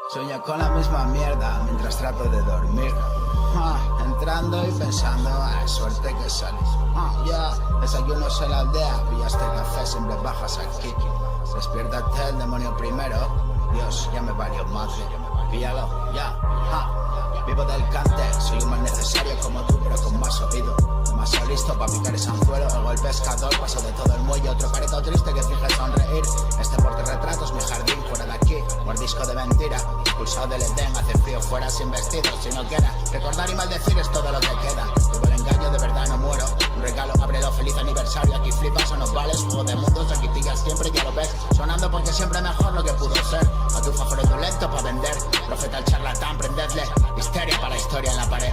Sueño con la misma mierda mientras trato de dormir. Entrando y pensando, suerte que salís. Desayunos en la aldea, pillaste café, siempre bajas aquí. Despiértate el demonio primero. Dios, ya me valió madre. Píllalo, ya. Vivo del cante, soy un mal necesario como tú, pero con más oído. Demasiado listo para picar ese anzuelo. Hago el pescador, paso de todo el muelle. Otro careto triste que finge sonreír. Este portarretrato es mi jardín, fuera de aquí. Mordisco de mentira, expulsado del Edén. Hace frío fuera sin vestido, si no quiera. Recordar y maldecir es todo lo que queda. Vivo el engaño, de verdad no muero. Un regalo, ábrelo, feliz aniversario. Aquí flipas o no vales, juego de mundos. Aquí pillas siempre, ya lo ves. Sonando porque siempre mejor lo que pudo ser. A tu fraudulento para vender. Profeta el charlatán, prendedle. Histeria para la historia en la pared.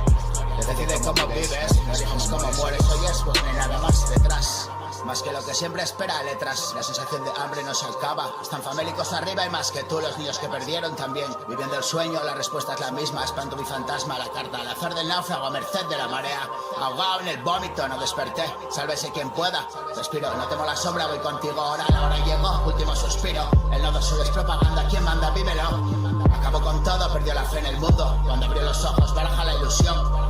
Decide cómo vives, no dices cómo mueres. Hoy es, pues no hay nada más detrás. Más que lo que siempre espera letras. La sensación de hambre no se acaba. Están famélicos arriba y más que tú. Los niños que perdieron también. Viviendo el sueño, la respuesta es la misma. Espanto mi fantasma, la carta al azar del náufrago a merced de la marea. Ahogado en el vómito, no desperté. Sálvese quien pueda. Respiro, no temo la sombra, voy contigo ahora. La hora llegó, último suspiro. El nodo solo es propaganda, ¿quién manda? Vívelo. Acabó con todo, perdió la fe en el mundo. Cuando abrió los ojos, baraja la ilusión.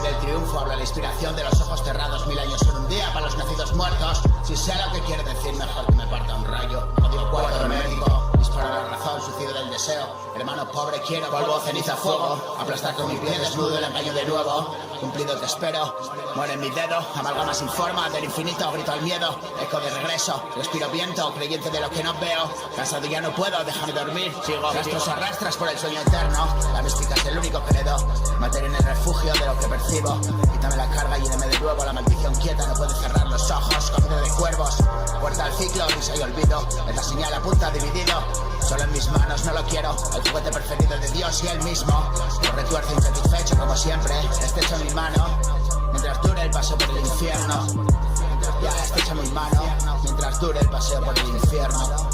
Del triunfo habla la inspiración de los ojos cerrados. 1000 años en un día para los nacidos muertos. Si sé lo que quiere decir, mejor que me parta un rayo. Odio cuarto médico, disparo la razón, suicidio del deseo. Hermano pobre quiero, polvo, ceniza, fuego. Aplastar con mi pie desnudo el engaño de nuevo. Cumplido te espero, muere en mi dedo. Amalgama sin forma, del infinito grito al miedo. Eco de regreso, respiro viento, creyente de lo que no veo. Cansado ya no puedo, déjame dormir. Sigo rastros arrastras por el sueño eterno. La mística es el único credo. Materia en el refugio de lo que percibo. Quítame la carga, lléname de nuevo. La maldición quieta no puede cerrar los ojos. Comido de cuervos, puerta al ciclo, risa y olvido. Es la señal a punta dividido. Solo en mis manos no lo quiero. El juguete preferido de Dios y él mismo. Lo retuerzo insatisfecho como siempre. Estrecho mi mano mientras dure el paseo por el infierno. Ya estrecho mi mano mientras dure el paseo por el infierno.